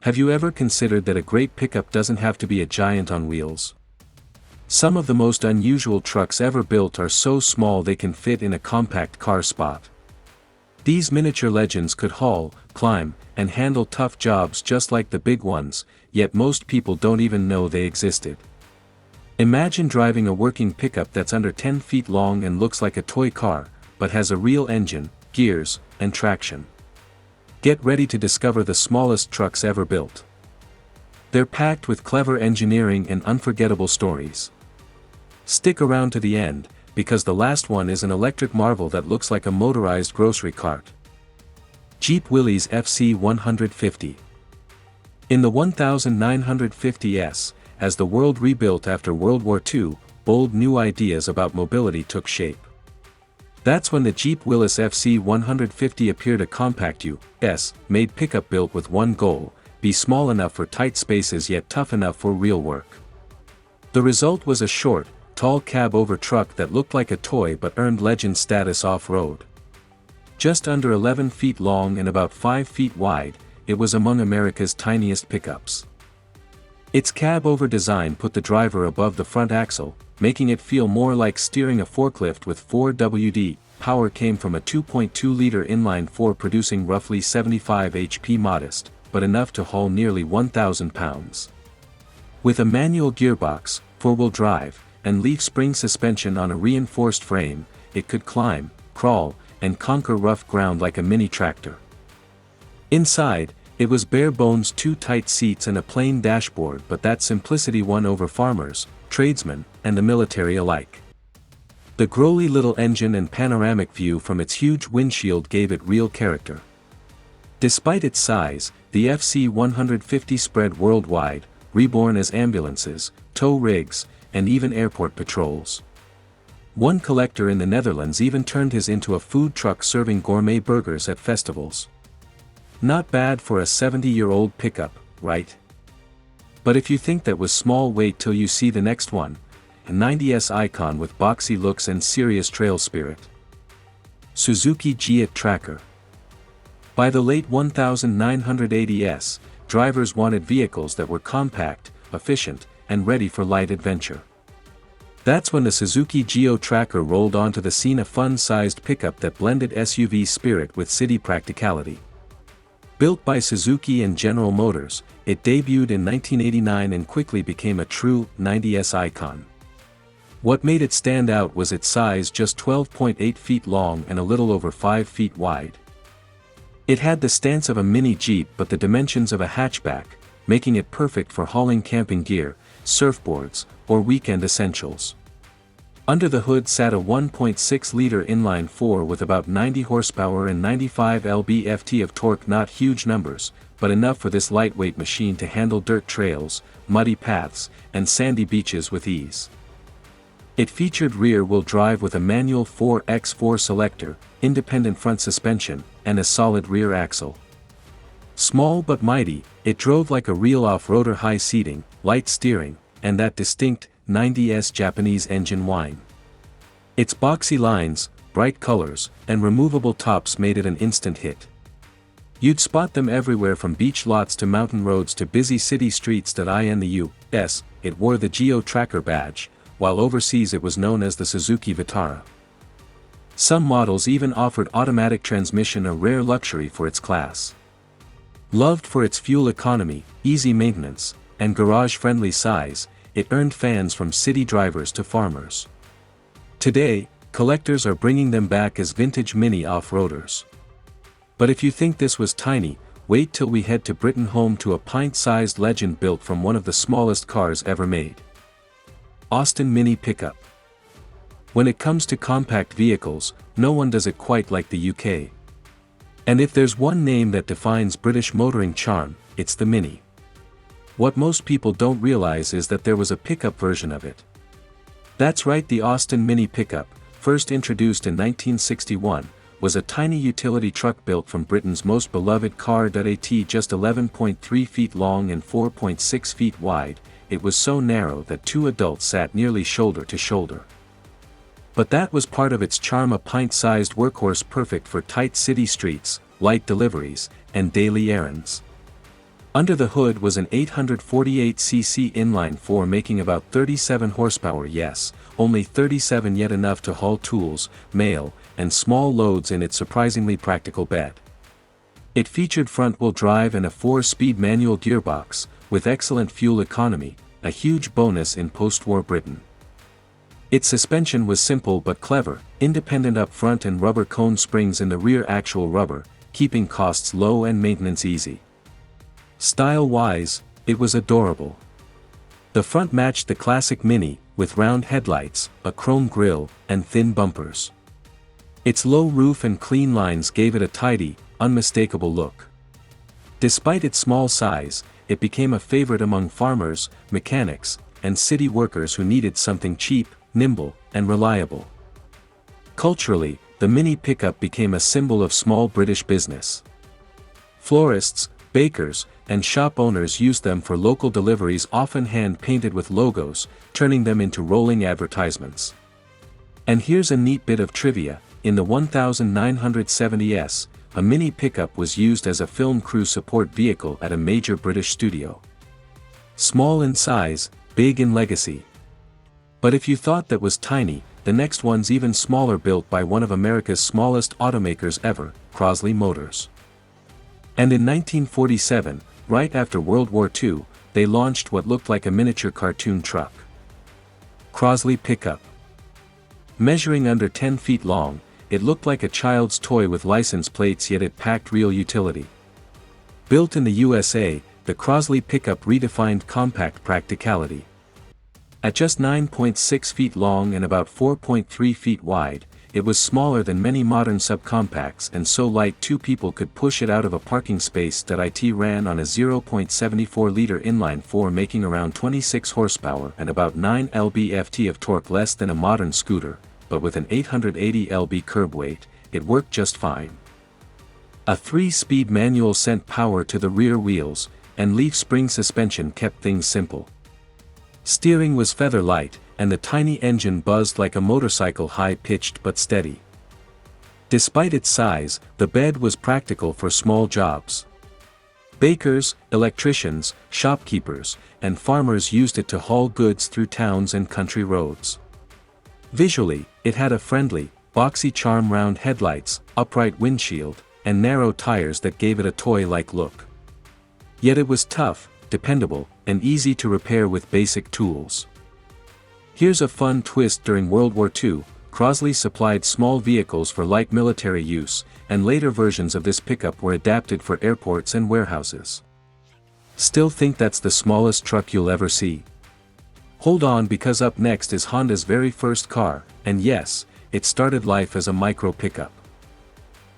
Have you ever considered that a great pickup doesn't have to be a giant on wheels? Some of the most unusual trucks ever built are so small they can fit in a compact car spot. These miniature legends could haul, climb, and handle tough jobs just like the big ones, yet most people don't even know they existed. Imagine driving a working pickup that's under 10 feet long and looks like a toy car, but has a real engine, gears, and traction. Get ready to discover the smallest trucks ever built. They're packed with clever engineering and unforgettable stories. Stick around to the end, because the last one is an electric marvel that looks like a motorized grocery cart. Jeep Willys FC150. In the 1950s, as the world rebuilt after World War II, bold new ideas about mobility took shape. That's when the Jeep Willys FC150 appeared, a compact U.S.-made pickup built with one goal: be small enough for tight spaces yet tough enough for real work. The result was a short, tall cab-over truck that looked like a toy but earned legend status off-road. Just under 11 feet long and about 5 feet wide, it was among America's tiniest pickups. Its cab-over design put the driver above the front axle, making it feel more like steering a forklift with 4WD. Power came from a 2.2-liter inline-4 producing roughly 75 HP, modest, but enough to haul nearly 1,000 pounds. With a manual gearbox, four-wheel drive, and leaf spring suspension on a reinforced frame, it could climb, crawl, and conquer rough ground like a mini tractor. Inside, it was bare bones: 2 tight seats and a plain dashboard, but that simplicity won over farmers, tradesmen, and the military alike. The growly little engine and panoramic view from its huge windshield gave it real character. Despite its size, the FC150 spread worldwide, reborn as ambulances, tow rigs, and even airport patrols. One collector in the Netherlands even turned his into a food truck serving gourmet burgers at festivals. Not bad for a 70-year-old pickup, right? But if you think that was small, wait till you see the next one, a 90s icon with boxy looks and serious trail spirit. Suzuki Giant Tracker. By the late 1980s, drivers wanted vehicles that were compact, efficient, and ready for light adventure. That's when the Suzuki Geo Tracker rolled onto the scene, a fun-sized pickup that blended SUV spirit with city practicality. Built by Suzuki and General Motors, it debuted in 1989 and quickly became a true 90s icon. What made it stand out was its size, just 12.8 feet long and a little over 5 feet wide. It had the stance of a mini Jeep but the dimensions of a hatchback, making it perfect for hauling camping gear, surfboards, or weekend essentials. Under the hood sat a 1.6-liter inline-4 with about 90 horsepower and 95 lb-ft of torque. Not huge numbers, but enough for this lightweight machine to handle dirt trails, muddy paths, and sandy beaches with ease. It featured rear-wheel drive with a manual 4x4 selector, independent front suspension, and a solid rear axle. Small but mighty, it drove like a real off-roader: high seating, light steering, and that distinct 90s Japanese engine whine. Its boxy lines, bright colors, and removable tops made it an instant hit. You'd spot them everywhere, from beach lots to mountain roads to busy city streets. In the U.S., it wore the Geo Tracker badge, while overseas it was known as the Suzuki Vitara. Some models even offered automatic transmission, a rare luxury for its class. Loved for its fuel economy, easy maintenance, and garage-friendly size, it earned fans from city drivers to farmers. Today, collectors are bringing them back as vintage mini off-roaders. But if you think this was tiny, wait till we head to Britain, home to a pint-sized legend built from one of the smallest cars ever made. Austin Mini Pickup. When it comes to compact vehicles, no one does it quite like the UK. And if there's one name that defines British motoring charm, it's the Mini. What most people don't realize is that there was a pickup version of it. That's right, the Austin Mini Pickup, first introduced in 1961, was a tiny utility truck built from Britain's most beloved car. At just 11.3 feet long and 4.6 feet wide, it was so narrow that 2 adults sat nearly shoulder to shoulder. But that was part of its charm, a pint-sized workhorse perfect for tight city streets, light deliveries, and daily errands. Under the hood was an 848cc inline-4 making about 37 horsepower, yes, only 37, yet enough to haul tools, mail, and small loads in its surprisingly practical bed. It featured front-wheel drive and a 4-speed manual gearbox, with excellent fuel economy, a huge bonus in post-war Britain. Its suspension was simple but clever, independent up front and rubber cone springs in the rear, actual rubber, keeping costs low and maintenance easy. Style-wise, it was adorable. The front matched the classic Mini, with round headlights, a chrome grille, and thin bumpers. Its low roof and clean lines gave it a tidy, unmistakable look. Despite its small size, it became a favorite among farmers, mechanics, and city workers who needed something cheap, nimble, and reliable. Culturally, the Mini pickup became a symbol of small British business. Florists, bakers, and shop owners used them for local deliveries, often hand-painted with logos, turning them into rolling advertisements. And here's a neat bit of trivia: in the 1970s, a Mini pickup was used as a film crew support vehicle at a major British studio. Small in size, big in legacy. But if you thought that was tiny, the next one's even smaller, built by one of America's smallest automakers ever, Crosley Motors. And in 1947, right after World War II, they launched what looked like a miniature cartoon truck. Crosley Pickup. Measuring under 10 feet long, it looked like a child's toy with license plates, yet it packed real utility. Built in the USA, the Crosley Pickup redefined compact practicality. At just 9.6 feet long and about 4.3 feet wide, it was smaller than many modern subcompacts, and so light 2 people could push it out of a parking space. It ran on a 0.74-liter inline-4 making around 26 horsepower and about 9 lb-ft of torque, less than a modern scooter, but with an 880 lb curb weight, it worked just fine. A 3-speed manual sent power to the rear wheels, and leaf spring suspension kept things simple. Steering was feather light, and the tiny engine buzzed like a motorcycle, high-pitched but steady. Despite its size, the bed was practical for small jobs. Bakers, electricians, shopkeepers, and farmers used it to haul goods through towns and country roads. Visually, it had a friendly, boxy charm: round headlights, upright windshield, and narrow tires that gave it a toy-like look. Yet it was tough, dependable, and easy to repair with basic tools. Here's a fun twist: during World War II, Crosley supplied small vehicles for light military use, and later versions of this pickup were adapted for airports and warehouses. Still think that's the smallest truck you'll ever see? Hold on, because up next is Honda's very first car, and yes, it started life as a micro pickup.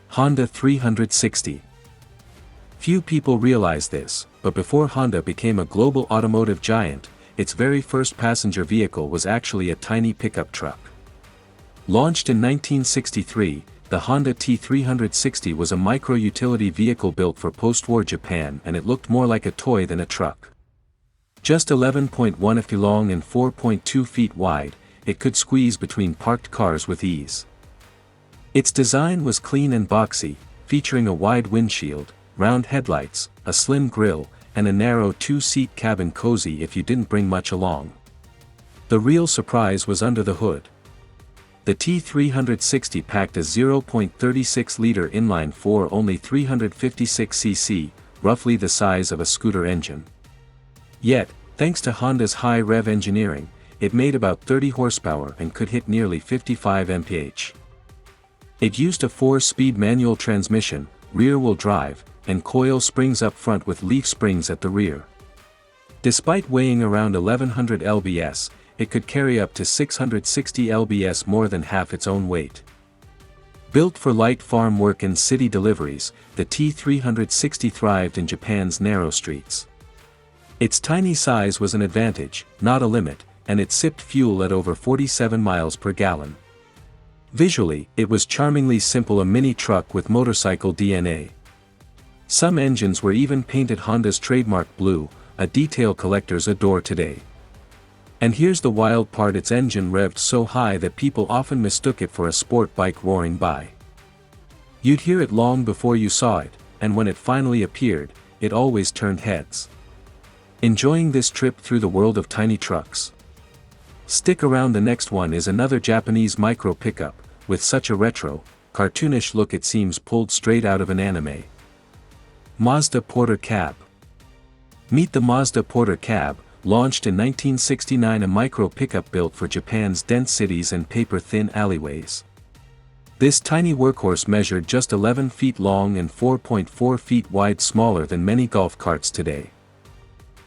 Honda 360. Few people realize this, but before Honda became a global automotive giant, its very first passenger vehicle was actually a tiny pickup truck. Launched in 1963, the Honda T360 was a micro-utility vehicle built for post-war Japan, and it looked more like a toy than a truck. Just 11.1 feet long and 4.2 feet wide, it could squeeze between parked cars with ease. Its design was clean and boxy, featuring a wide windshield, round headlights, a slim grille, and a narrow 2-seat cabin, cozy if you didn't bring much along. The real surprise was under the hood. The T360 packed a 0.36-liter inline-4, only 356 cc, roughly the size of a scooter engine. Yet, thanks to Honda's high-rev engineering, it made about 30 horsepower and could hit nearly 55 mph. It used a 4-speed manual transmission, rear-wheel drive, and coil springs up front with leaf springs at the rear. Despite weighing around 1100 lbs, it could carry up to 660 lbs, more than half its own weight. Built for light farm work and city deliveries, the T360 thrived in Japan's narrow streets. Its tiny size was an advantage, not a limit, and it sipped fuel at over 47 miles per gallon. Visually, it was charmingly simple, a mini truck with motorcycle DNA. Some engines were even painted Honda's trademark blue, a detail collectors adore today. And here's the wild part: its engine revved so high that people often mistook it for a sport bike roaring by. You'd hear it long before you saw it, and when it finally appeared, it always turned heads. Enjoying this trip through the world of tiny trucks? Stick around, the next one is another Japanese micro pickup, with such a retro, cartoonish look it seems pulled straight out of an anime. Mazda Porter Cab. Meet the Mazda Porter Cab, launched in 1969, a micro pickup built for Japan's dense cities and paper-thin alleyways. This tiny workhorse measured just 11 feet long and 4.4 feet wide, smaller than many golf carts today.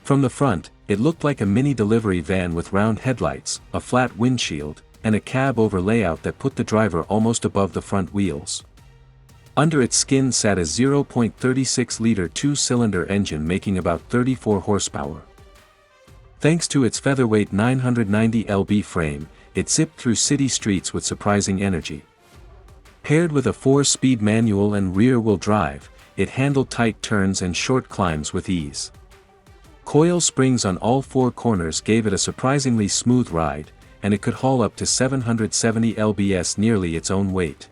From the front, it looked like a mini delivery van with round headlights, a flat windshield, and a cab-over layout that put the driver almost above the front wheels. Under its skin sat a 0.36-liter two-cylinder engine making about 34 horsepower. Thanks to its featherweight 990 lb frame, it zipped through city streets with surprising energy. Paired with a 4-speed manual and rear-wheel drive, it handled tight turns and short climbs with ease. Coil springs on all 4 corners gave it a surprisingly smooth ride, and it could haul up to 770 lbs, nearly its own weight.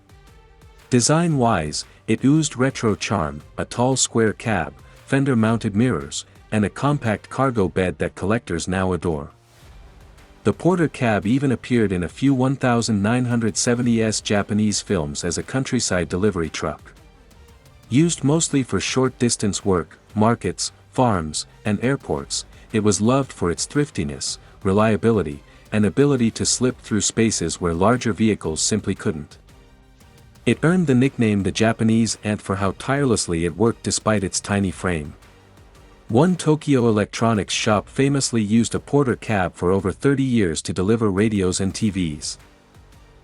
Design-wise, it oozed retro charm, a tall square cab, fender-mounted mirrors, and a compact cargo bed that collectors now adore. The Porter Cab even appeared in a few 1970s Japanese films as a countryside delivery truck. Used mostly for short-distance work, markets, farms, and airports, it was loved for its thriftiness, reliability, and ability to slip through spaces where larger vehicles simply couldn't. It earned the nickname the Japanese Ant for how tirelessly it worked despite its tiny frame. One Tokyo electronics shop famously used a Porter Cab for over 30 years to deliver radios and TVs.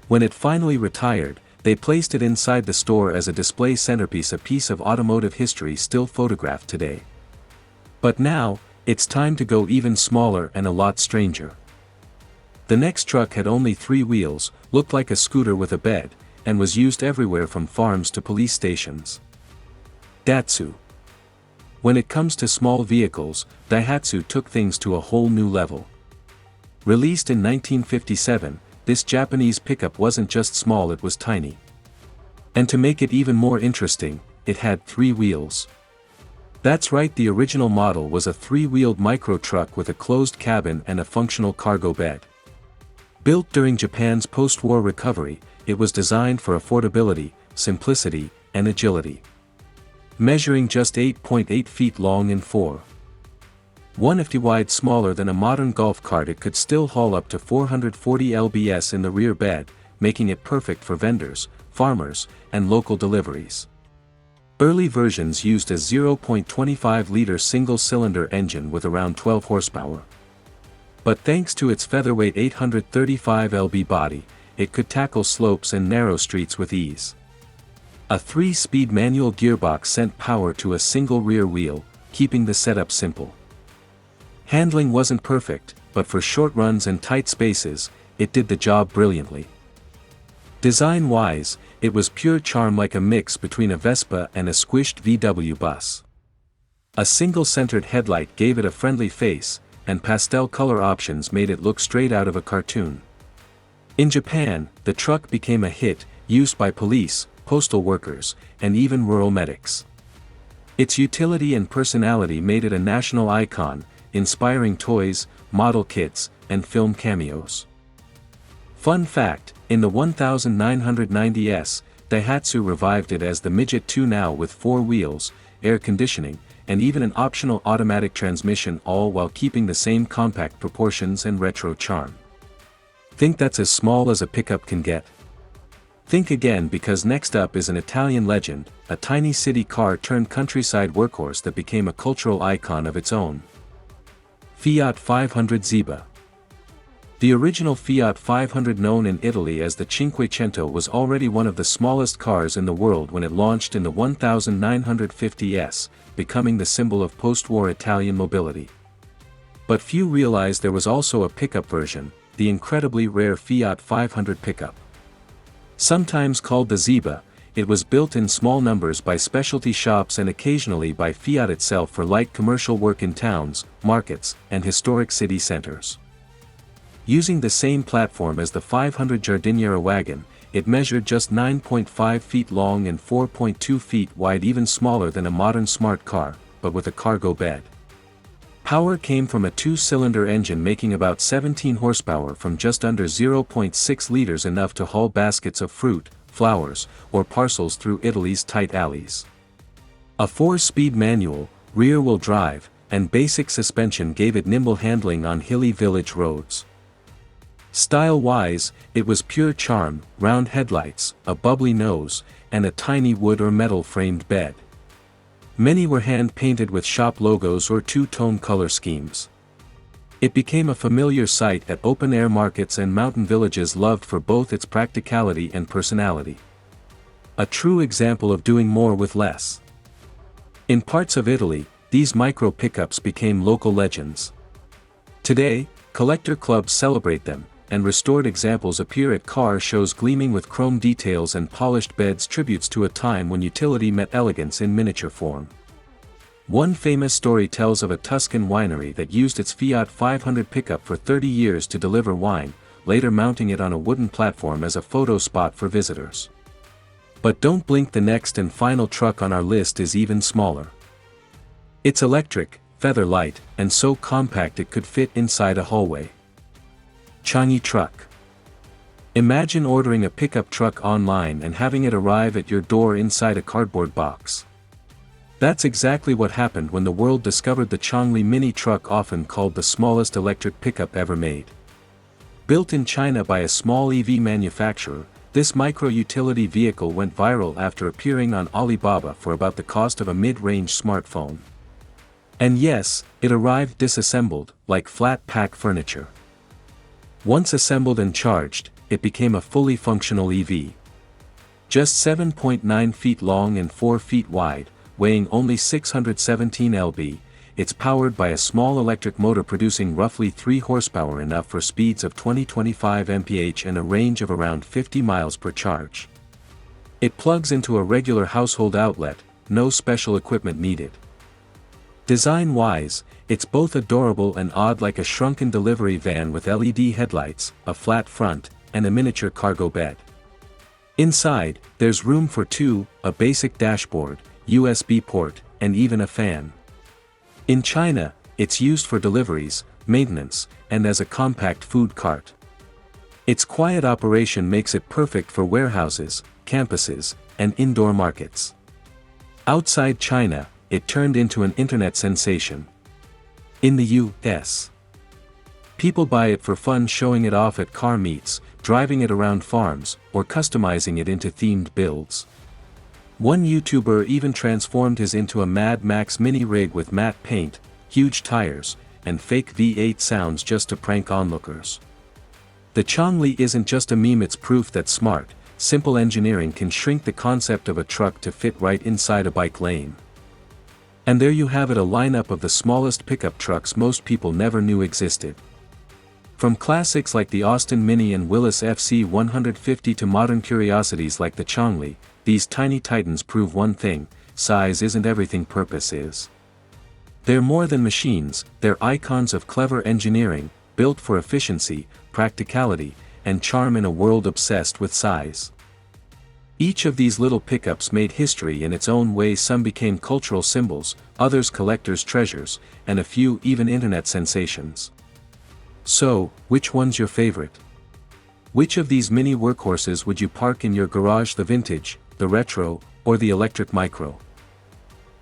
When it finally retired, they placed it inside the store as a display centerpiece, a piece of automotive history still photographed today. But now, it's time to go even smaller and a lot stranger. The next truck had only 3 wheels, looked like a scooter with a bed, and was used everywhere from farms to police stations. Datsu. When it comes to small vehicles, Daihatsu took things to a whole new level. Released in 1957, this Japanese pickup wasn't just small, it was tiny. And to make it even more interesting, it had 3 wheels. That's right, the original model was a 3-wheeled micro truck with a closed cabin and a functional cargo bed. Built during Japan's post-war recovery, it was designed for affordability, simplicity, and agility. Measuring just 8.8 feet long and 4.1 wide, smaller than a modern golf cart, it could still haul up to 440 lbs in the rear bed, making it perfect for vendors, farmers, and local deliveries. Early versions used a 0.25-liter single-cylinder engine with around 12 horsepower. But thanks to its featherweight 835 lb body, it could tackle slopes and narrow streets with ease. A 3-speed manual gearbox sent power to a single rear wheel, keeping the setup simple. Handling wasn't perfect, but for short runs and tight spaces, it did the job brilliantly. Design-wise, it was pure charm, like a mix between a Vespa and a squished VW bus. A single-centered headlight gave it a friendly face, and pastel color options made it look straight out of a cartoon. In Japan, the truck became a hit, used by police, postal workers, and even rural medics. Its utility and personality made it a national icon, inspiring toys, model kits, and film cameos. Fun fact, in the 1990s, Daihatsu revived it as the Midget 2, now with 4 wheels, air conditioning, and even an optional automatic transmission, all while keeping the same compact proportions and retro charm. Think that's as small as a pickup can get? Think again, because next up is an Italian legend, a tiny city car turned countryside workhorse that became a cultural icon of its own. Fiat 500 Ziba. The original Fiat 500, known in Italy as the Cinquecento, was already one of the smallest cars in the world when it launched in the 1950s, becoming the symbol of post-war Italian mobility. But few realized there was also a pickup version, the incredibly rare Fiat 500 pickup. Sometimes called the Ziba, it was built in small numbers by specialty shops and occasionally by Fiat itself for light commercial work in towns, markets, and historic city centers. Using the same platform as the 500 Giardiniera wagon, it measured just 9.5 feet long and 4.2 feet wide, even smaller than a modern smart car, but with a cargo bed. Power came from a 2-cylinder engine making about 17 horsepower from just under 0.6 liters, enough to haul baskets of fruit, flowers, or parcels through Italy's tight alleys. A 4-speed manual, rear-wheel drive, and basic suspension gave it nimble handling on hilly village roads. Style-wise, it was pure charm: round headlights, a bubbly nose, and a tiny wood or metal framed bed. Many were hand-painted with shop logos or two-tone color schemes. It became a familiar sight at open-air markets and mountain villages, loved for both its practicality and personality. A true example of doing more with less. In parts of Italy, these micro pickups became local legends. Today, collector clubs celebrate them, and restored examples appear at car shows gleaming with chrome details and polished beds, tributes to a time when utility met elegance in miniature form. One famous story tells of a Tuscan winery that used its Fiat 500 pickup for 30 years to deliver wine, later mounting it on a wooden platform as a photo spot for visitors. But don't blink, the next and final truck on our list is even smaller. It's electric, feather light, and so compact it could fit inside a hallway. Changi truck. Imagine ordering a pickup truck online and having it arrive at your door inside a cardboard box. That's exactly what happened when the world discovered the Changli mini truck, often called the smallest electric pickup ever made. Built in China by a small EV manufacturer, this micro-utility vehicle went viral after appearing on Alibaba for about the cost of a mid-range smartphone. And yes, it arrived disassembled, like flat-pack furniture. Once assembled and charged, it became a fully functional EV. Just 7.9 feet long and 4 feet wide, weighing only 617 lb, it's powered by a small electric motor producing roughly 3 horsepower, enough for speeds of 20-25 mph and a range of around 50 miles per charge. It plugs into a regular household outlet, no special equipment needed. Design-wise, it's both adorable and odd, like a shrunken delivery van with LED headlights, a flat front, and a miniature cargo bed. Inside, there's room for two, a basic dashboard, USB port, and even a fan. In China, it's used for deliveries, maintenance, and as a compact food cart. Its quiet operation makes it perfect for warehouses, campuses, and indoor markets. Outside China, it turned into an internet sensation. In the US, people buy it for fun, showing it off at car meets, driving it around farms, or customizing it into themed builds. One YouTuber even transformed his into a Mad Max mini rig with matte paint, huge tires, and fake V8 sounds just to prank onlookers. The Changli isn't just a meme, it's proof that smart, simple engineering can shrink the concept of a truck to fit right inside a bike lane. And there you have it, a lineup of the smallest pickup trucks most people never knew existed. From classics like the Austin Mini and Willys FC150 to modern curiosities like the Changli, these tiny titans prove one thing: size isn't everything, purpose is. They're more than machines, they're icons of clever engineering, built for efficiency, practicality, and charm in a world obsessed with size. Each of these little pickups made history in its own way. Some became cultural symbols, others collectors' treasures, and a few even internet sensations. So, which one's your favorite? Which of these mini workhorses would you park in your garage? The vintage, the retro, or the electric micro?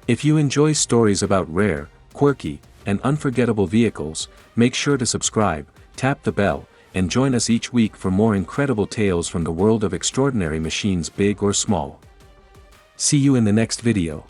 If you enjoy stories about rare, quirky, and unforgettable vehicles, make sure to subscribe, tap the bell, and join us each week for more incredible tales from the world of extraordinary machines, big or small. See you in the next video.